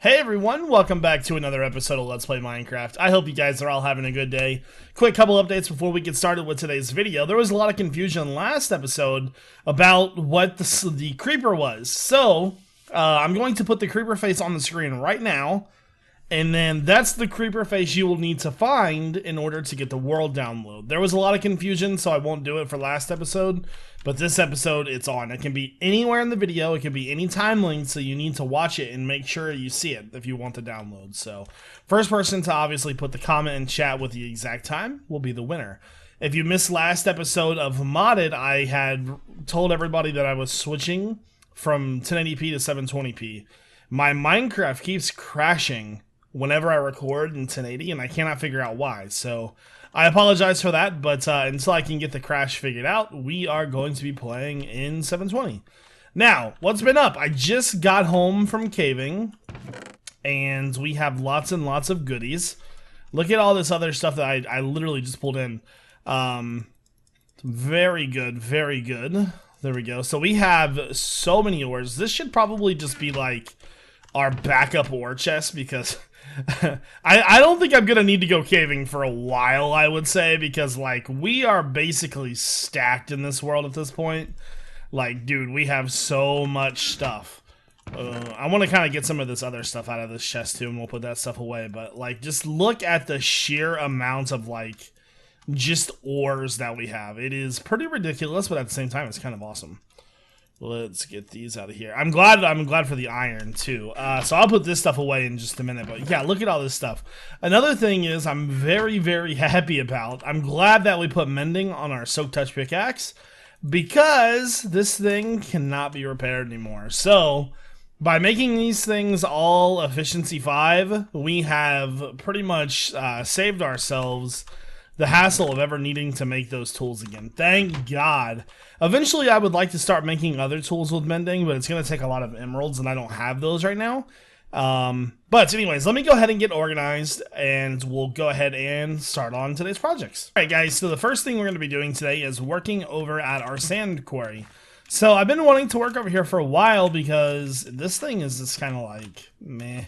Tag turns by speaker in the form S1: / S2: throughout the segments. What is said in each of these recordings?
S1: Hey everyone, welcome back to another episode of Let's Play Minecraft. I hope you guys are all having a good day. Quick couple updates before we get started with today's video. There was a lot of confusion last episode about what the creeper was. So, I'm going to put the creeper face on the screen right now. And then that's the creeper face you will need to find in order to get the world download. There was a lot of confusion, so I won't do it for last episode. But this episode, it's on. It can be anywhere in the video. It can be any time link, so you need to watch it and make sure you see it if you want to download. So, first person to obviously put the comment in chat with the exact time will be the winner. If you missed last episode of Modded, I had told everybody that I was switching from 1080p to 720p. My Minecraft keeps crashing whenever I record in 1080, and I cannot figure out why. So I apologize for that, but until I can get the crash figured out, we are going to be playing in 720. Now, what's been up? I just got home from caving, and we have lots and lots of goodies. Look at all this other stuff that I literally just pulled in. Very good, very good. There we go. So we have so many ores. This should probably just be like our backup ore chest, because I don't think I'm gonna need to go caving for a while, I would say, because like we are basically stacked in this world at this point. Like, dude, we have so much stuff. I want to kind of get some of this other stuff out of this chest too, and we'll put that stuff away. But like, just look at the sheer amount of like just ores that we have. It is pretty ridiculous, but at the same time, it's kind of awesome. Let's get these out of here. I'm glad for the iron too. So I'll put this stuff away in just a minute. But yeah, look at all this stuff. Another thing is I'm very, very happy about. I'm glad that we put mending on our soak touch pickaxe, because this thing cannot be repaired anymore. So by making these things all efficiency 5, we have pretty much saved ourselves the hassle of ever needing to make those tools again. Thank God. Eventually, I would like to start making other tools with mending, but it's going to take a lot of emeralds, and I don't have those right now. But anyways, let me go ahead and get organized, and we'll go ahead and start on today's projects. All right, guys, so the first thing we're going to be doing today is working over at our sand quarry. So I've been wanting to work over here for a while, because this thing is just kind of like, meh.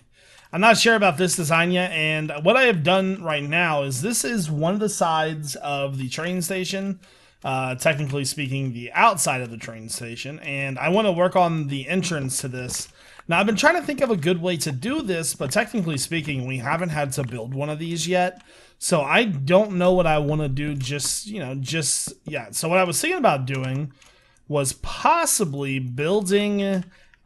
S1: I'm not sure about this design yet, and what I have done right now is this is one of the sides of the train station, technically speaking, the outside of the train station, and I want to work on the entrance to this. Now, I've been trying to think of a good way to do this, but technically speaking, we haven't had to build one of these yet, so I don't know what I want to do just yet. So what I was thinking about doing was possibly building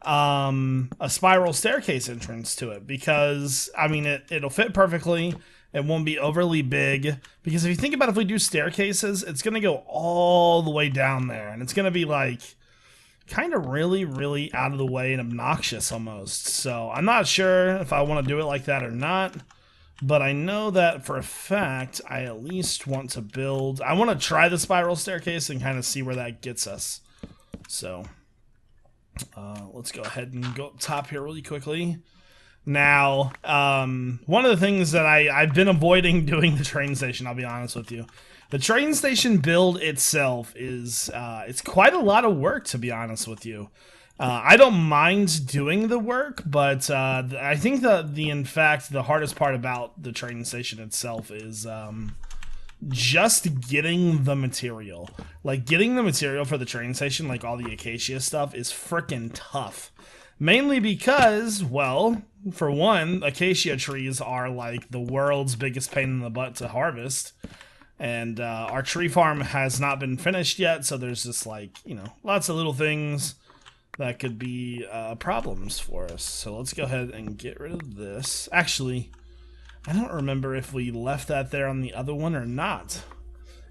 S1: a spiral staircase entrance to it, because I mean it'll fit perfectly. It won't be overly big, because if you think about, if we do staircases, it's gonna go all the way down there, and it's gonna be like kind of really out of the way and obnoxious almost. So I'm not sure if I want to do it like that or not, but I know that for a fact I at least want to build. I want to try the spiral staircase and kind of see where that gets us. So let's go ahead and go up top here really quickly. Now, one of the things that I've been avoiding doing the train station, I'll be honest with you. The train station build itself is, it's quite a lot of work, to be honest with you. I don't mind doing the work, but I think that in fact, the hardest part about the train station itself is just getting the material. Like, getting the material for the train station, like all the acacia stuff, is freaking tough. Mainly because, well, for one, acacia trees are like the world's biggest pain in the butt to harvest. And our tree farm has not been finished yet, so there's just like, you know, lots of little things that could be problems for us. So let's go ahead and get rid of this. Actually, I don't remember if we left that there on the other one or not.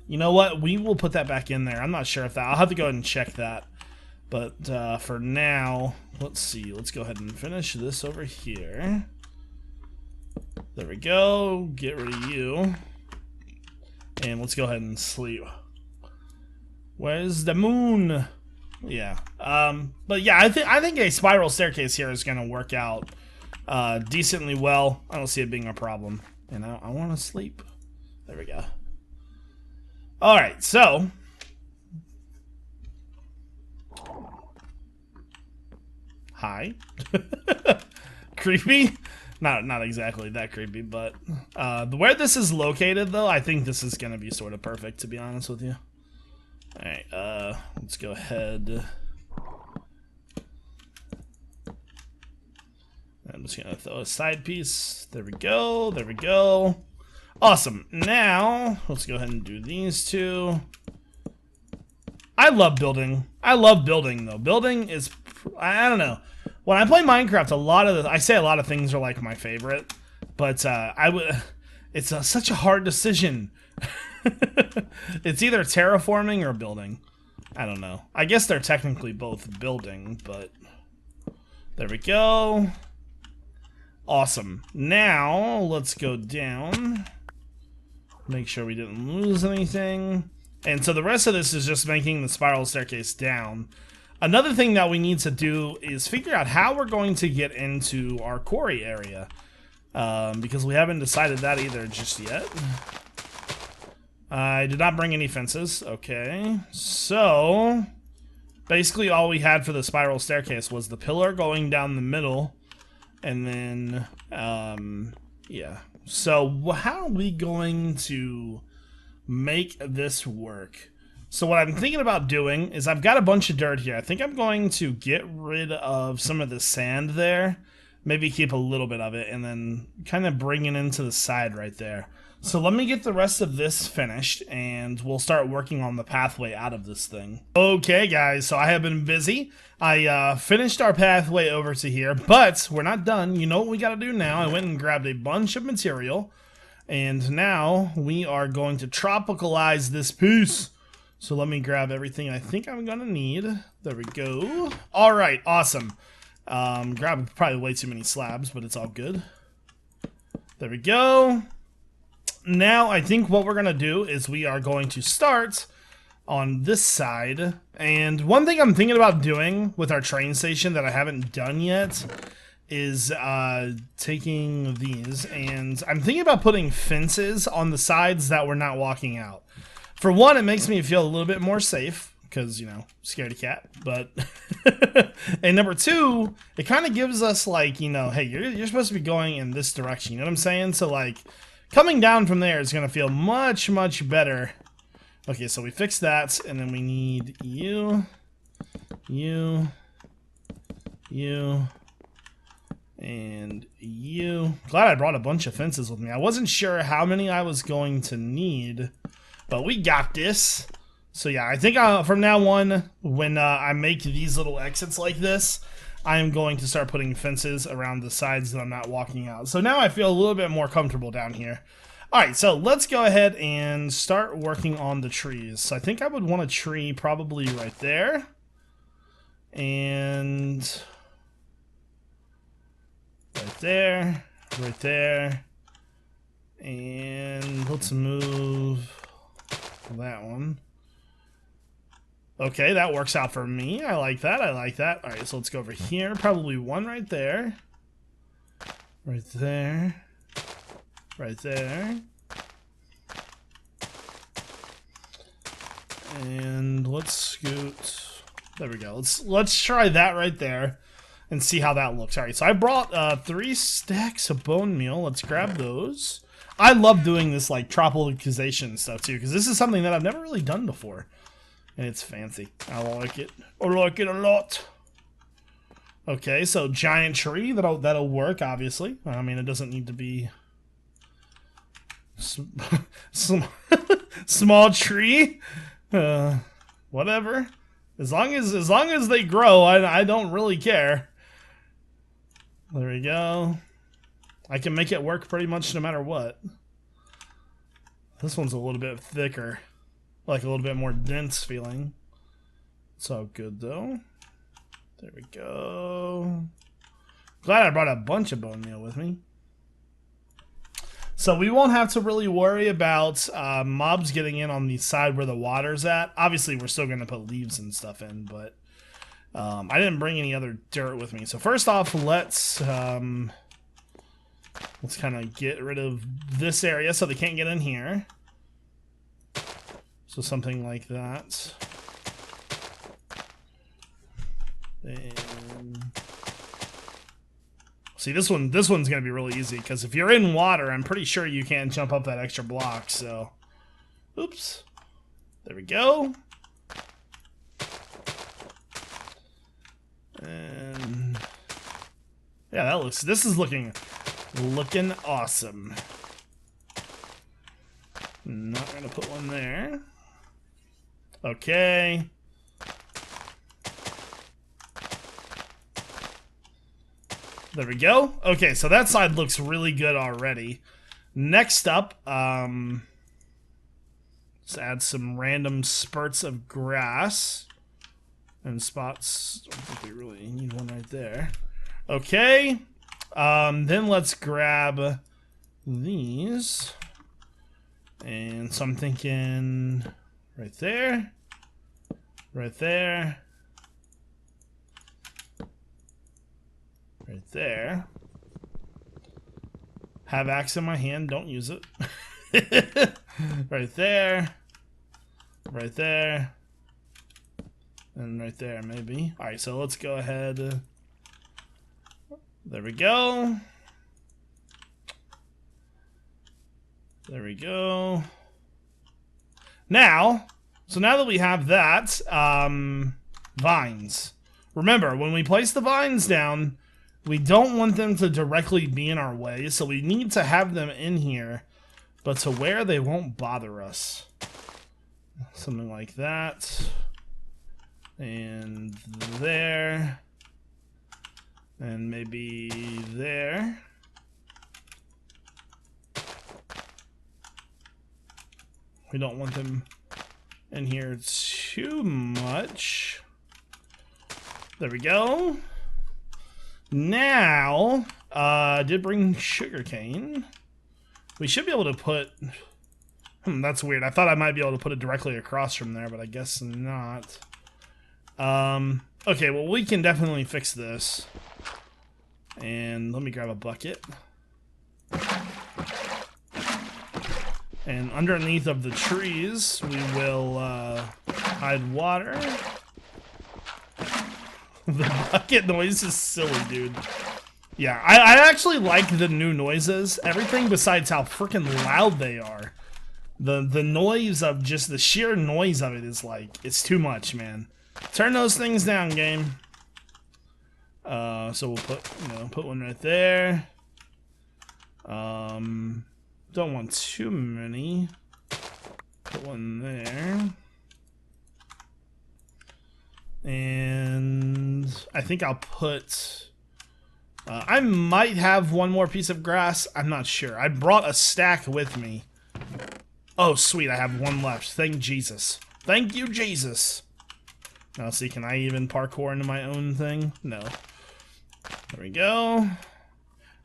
S1: You know what? We will put that back in there. I'm not sure if that... I'll have to go ahead and check that. But for now, let's see. Let's go ahead and finish this over here. There we go. Get rid of you. And let's go ahead and sleep. Where's the moon? Yeah. But yeah, I think a spiral staircase here is going to work out decently well. I don't see it being a problem. And I want to sleep. There we go. Alright, so hi. creepy. Not exactly that creepy, but where this is located, though, I think this is gonna be sort of perfect, to be honest with you. All right, let's go ahead. I'm just gonna throw a side piece. There we go. There we go. Awesome. Now let's go ahead and do these two. I love building. I love building, though. Building is, I don't know. When I play Minecraft, I say a lot of things are like my favorite, but it's such a hard decision. It's either terraforming or building. I don't know. I guess they're technically both building, but there we go. Awesome. Now let's go down. Make sure we didn't lose anything. And so the rest of this is just making the spiral staircase down. Another thing that we need to do is figure out how we're going to get into our quarry area. Because we haven't decided that either just yet. I did not bring any fences. Okay. So, basically all we had for the spiral staircase was the pillar going down the middle. And then, yeah. So, how are we going to make this work? So what I'm thinking about doing is I've got a bunch of dirt here. I think I'm going to get rid of some of the sand there. Maybe keep a little bit of it and then kind of bring it into the side right there. So let me get the rest of this finished and we'll start working on the pathway out of this thing. Okay guys, so I have been busy. I finished our pathway over to here, but we're not done. You know what we gotta do now? I went and grabbed a bunch of material and now we are going to tropicalize this piece. So let me grab everything I think I'm gonna need. There we go. All right, awesome. Grabbed probably way too many slabs, but it's all good. There we go. Now I think what we're gonna do is we are going to start on this side. And one thing I'm thinking about doing with our train station that I haven't done yet is taking these, and I'm thinking about putting fences on the sides that we're not walking out. For one, it makes me feel a little bit more safe, because, you know, scaredy cat, but... and number two, it kind of gives us, like, you know, hey, you're supposed to be going in this direction, you know what I'm saying? So, like, coming down from there is going to feel much, much better. Okay, so we fixed that, and then we need you, and you. Glad I brought a bunch of fences with me. I wasn't sure how many I was going to need, but we got this. So yeah, I think from now on, when I make these little exits like this, I am going to start putting fences around the sides that I'm not walking out. So now I feel a little bit more comfortable down here. Alright, so let's go ahead and start working on the trees. So I think I would want a tree probably right there. And right there, right there. And let's move that one. Okay, that works out for me. I like that. I like that. All right, so let's go over here. Probably one right there. Right there. Right there. And let's scoot. There we go. Let's try that right there and see how that looks. All right, so I brought 3 stacks of bone meal. Let's grab those. I love doing this like tropicalization stuff too, because this is something that I've never really done before. And it's fancy. I like it. I like it a lot. Okay, so giant tree. That'll work, obviously. I mean, it doesn't need to be small tree. Whatever. As long as they grow, I don't really care. There we go. I can make it work pretty much no matter what. This one's a little bit thicker. Like a little bit more dense feeling. It's all good though. There we go. Glad I brought a bunch of bone meal with me. So we won't have to really worry about mobs getting in on the side where the water's at. Obviously we're still going to put leaves and stuff in, but I didn't bring any other dirt with me. So first off, let's kind of get rid of this area so they can't get in here. So something like that. And See, this one's gonna be really easy, because if you're in water, I'm pretty sure you can't jump up that extra block, so... Oops. There we go. And... yeah, this is looking awesome. Not gonna put one there. Okay. There we go. Okay, so that side looks really good already. Next up, let's add some random spurts of grass and spots. I don't think we really need one right there. Okay. Then let's grab these. And so I'm thinking right there. Right there. Right there. Have axe in my hand, don't use it. Right there. Right there. And right there, maybe. Alright, so let's go ahead. There we go. There we go. Now, so now that we have that, vines. Remember, when we place the vines down, we don't want them to directly be in our way, so we need to have them in here, but to where they won't bother us. Something like that. And there. And maybe there. We don't want them in here too much. There we go. Now, I did bring sugarcane. We should be able to put... that's weird. I thought I might be able to put it directly across from there, but I guess not. Okay, well, we can definitely fix this. And let me grab a bucket. And underneath of the trees, we will hide water. The bucket noise is silly, dude. Yeah, I actually like the new noises. Everything besides how freaking loud they are. The noise of just the sheer noise of it is like, it's too much, man. Turn those things down, game. So we'll put one right there. Don't want too many. Put one there. And I think I'll put... I might have one more piece of grass. I'm not sure. I brought a stack with me. Oh, sweet. I have one left. Thank Jesus. Thank you, Jesus. Now, see, can I even parkour into my own thing? No. There we go.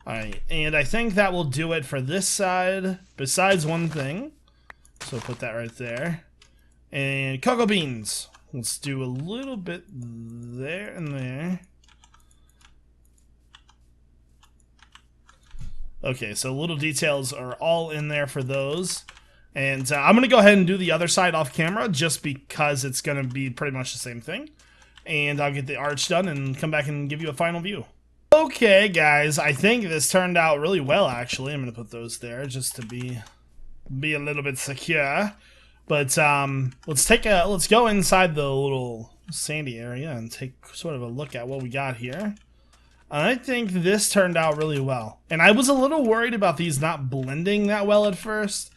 S1: Alright, and I think that will do it for this side, besides one thing. So put that right there. And cocoa beans. Let's do a little bit there and there. Okay, so little details are all in there for those. And I'm going to go ahead and do the other side off camera just because it's going to be pretty much the same thing. And I'll get the arch done and come back and give you a final view. Okay, guys, I think this turned out really well, actually. I'm going to put those there just to be a little bit secure. But let's go inside the little sandy area and take sort of a look at what we got here. I think this turned out really well. And I was a little worried about these not blending that well at first,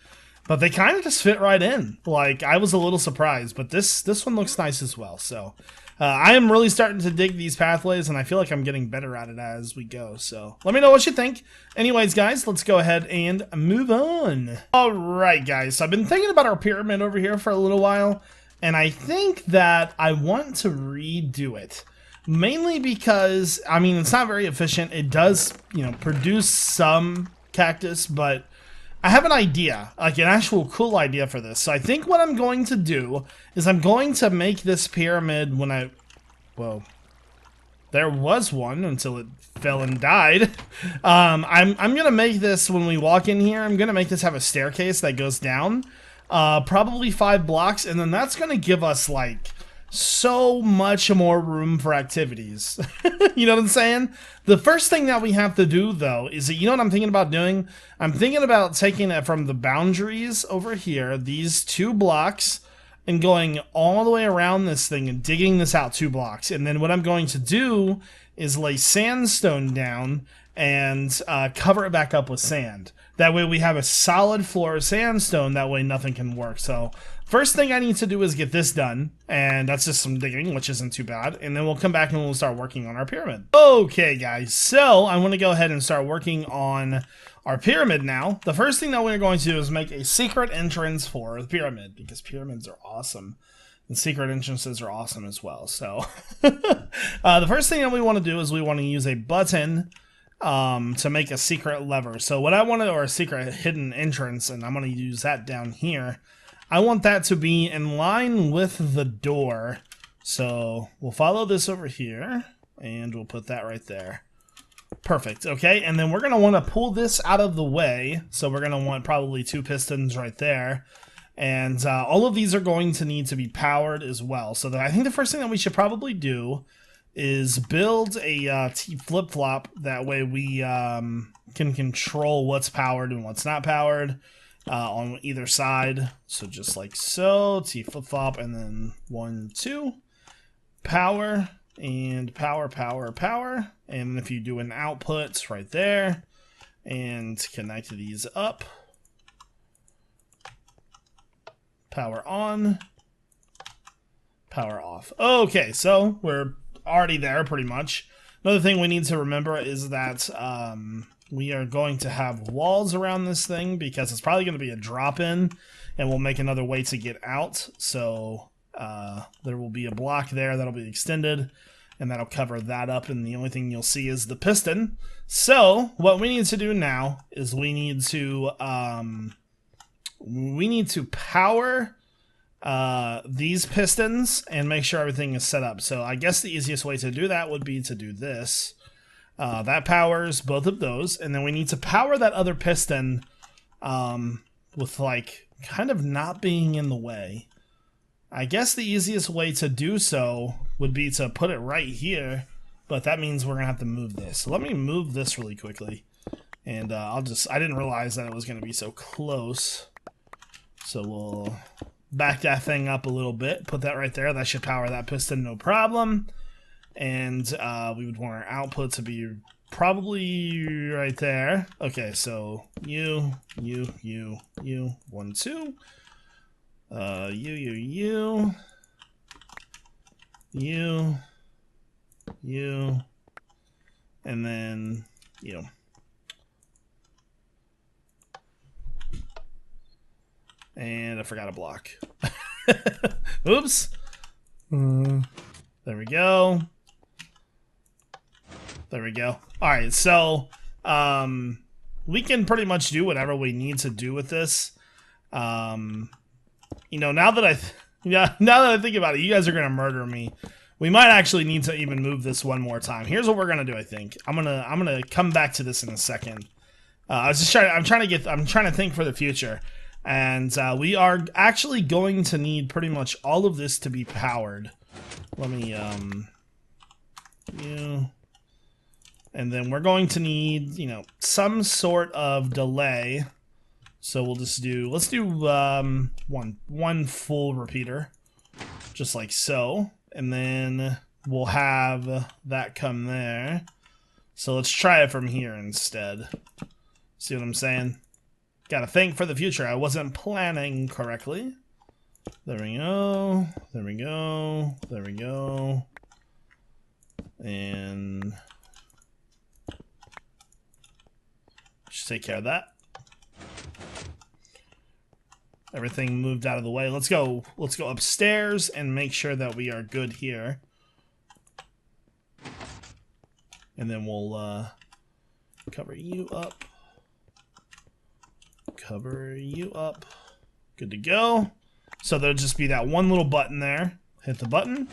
S1: but they kind of just fit right in. Like, I was a little surprised, but this one looks nice as well. So I am really starting to dig these pathways, and I feel like I'm getting better at it as we go. So let me know what you think. Anyways, guys, let's go ahead and move on. Alright, guys, so I've been thinking about our pyramid over here for a little while, and I think that I want to redo it. Mainly because, I mean, it's not very efficient. It does, produce some cactus, but I have an idea, like an actual cool idea for this. So I think what I'm going to do is I'm going to make this pyramid well, there was one until it fell and died. I'm going to make this, when we walk in here, I'm going to make this have a staircase that goes down, probably 5 blocks, and then that's going to give us, like, so much more room for activities. You know what I'm saying? The first thing that we have to do, though, is that, you know what I'm thinking about doing? I'm thinking about taking it from the boundaries over here, these 2 blocks, and going all the way around this thing and digging this out 2 blocks. And then what I'm going to do is lay sandstone down and cover it back up with sand. That way we have a solid floor of sandstone, that way nothing can work. So first thing I need to do is get this done, and that's just some digging, which isn't too bad, and then we'll come back and we'll start working on our pyramid. Okay guys, so I want to go ahead and start working on our pyramid now. The first thing that we're going to do is make a secret entrance for the pyramid, because pyramids are awesome. And secret entrances are awesome as well. So the first thing that we want to do is we want to use a button to make a secret lever. So what I want to, or a secret hidden entrance, and I'm going to use that down here. I want that to be in line with the door. So we'll follow this over here, and we'll put that right there. Perfect. Okay, and then we're going to want to pull this out of the way. So we're going to want probably 2 pistons right there. And all of these are going to need to be powered as well. So I think the first thing that we should probably do is build a T flip-flop. That way we can control what's powered and what's not powered on either side. So just like so, T flip-flop, and then 1, 2, power, and power, power, power. And if you do an output right there, and connect these up, power on, power off. Okay, so we're already there pretty much. Another thing we need to remember is that we are going to have walls around this thing, because it's probably going to be a drop-in, and we'll make another way to get out. So there will be a block there that'll be extended, and that'll cover that up, and the only thing you'll see is the piston. So what we need to do now is we need to power these pistons and make sure everything is set up. So I guess the easiest way to do that would be to do this. That powers both of those, and then we need to power that other piston with like kind of not being in the way. I guess the easiest way to do so would be to put it right here, but that means we're gonna have to move this. So let me move this really quickly, and I didn't realize that it was gonna be so close. So we'll back that thing up a little bit, put that right there. That should power that piston, no problem. And we would want our output to be probably right there. Okay, so you, 1, 2. You, and then you. And I forgot a block. Oops. There we go. There we go. Alright, so we can pretty much do whatever we need to do with this. You know, now that I think about it, you guys are gonna murder me. We might actually need to even move this one more time. Here's what we're gonna do. I think I'm gonna come back to this in a second. I'm trying to think for the future, and we are actually going to need pretty much all of this to be powered. Let me and then we're going to need, you know, some sort of delay. So we'll just do, let's do one full repeater, just like so, and then we'll have that come there. So let's try it from here instead. See what I'm saying? Gotta think for the future. I wasn't planning correctly. There we go. There we go. There we go. And just take care of that. Everything moved out of the way. Let's go upstairs and make sure that we are good here. And then we'll cover you up. Cover you up. Good to go. So there'll just be that one little button there. Hit the button.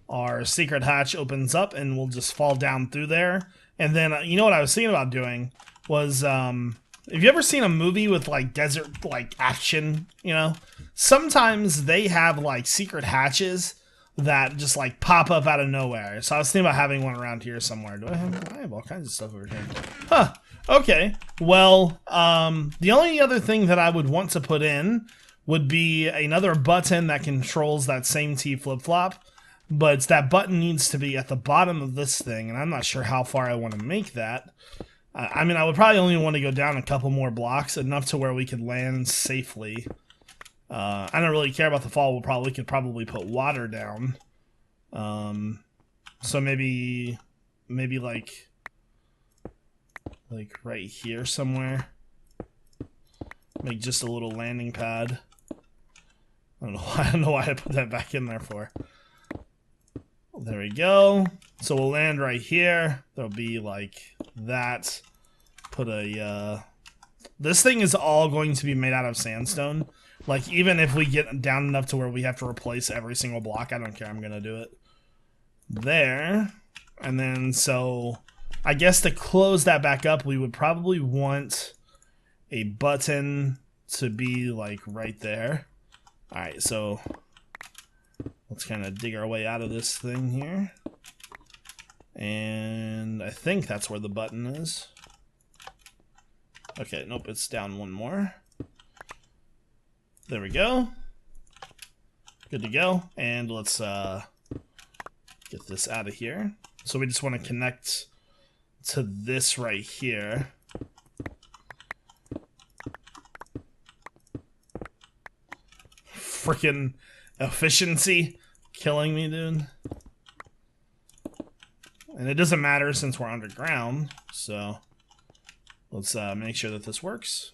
S1: Our secret hatch opens up and we'll just fall down through there. And then, you know what I was thinking about doing was, have you ever seen a movie with like desert like action, you know? Sometimes they have like secret hatches that just like pop up out of nowhere. So I was thinking about having one around here somewhere. I have all kinds of stuff over here. Huh. Okay. Well, the only other thing that I would want to put in would be another button that controls that same T flip-flop. But that button needs to be at the bottom of this thing, and I'm not sure how far I want to make that. I mean, I would probably only want to go down a couple more blocks, enough to where we could land safely. I don't really care about the fall. We could probably put water down. So maybe like right here somewhere. Make just a little landing pad. I don't know why I put that back in there for. There we go. So we'll land right here. There'll be like that. Put a this thing is all going to be made out of sandstone. Like, even if we get down enough to where we have to replace every single block, I don't care, I'm gonna do it. There. And then, so, I guess to close that back up, we would probably want a button to be, like, right there. Alright, so, let's kind of dig our way out of this thing here. And I think that's where the button is. Okay, nope, it's down one more. There we go. Good to go. And let's get this out of here. So we just want to connect to this right here. Freaking efficiency killing me, dude. And it doesn't matter since we're underground, so let's make sure that this works.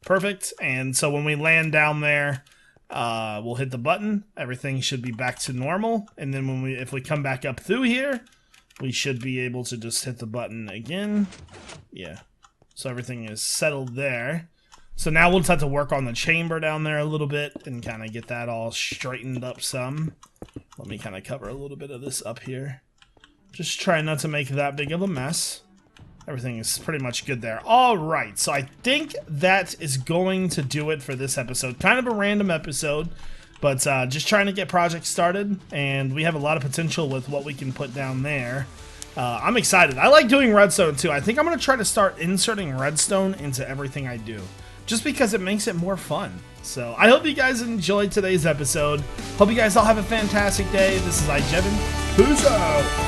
S1: Perfect. And so when we land down there, we'll hit the button. Everything should be back to normal. And then if we come back up through here, we should be able to just hit the button again. Yeah. So everything is settled there. So now we'll just have to work on the chamber down there a little bit and kind of get that all straightened up some. Let me kind of cover a little bit of this up here. Just try not to make that big of a mess. Everything is pretty much good there. Alright, so I think that is going to do it for this episode. Kind of a random episode, but just trying to get projects started, and we have a lot of potential with what we can put down there. I'm excited. I like doing redstone too. I think I'm going to try to start inserting redstone into everything I do, just because it makes it more fun. So I hope you guys enjoyed today's episode. Hope you guys all have a fantastic day. This is iJevin. Peace out!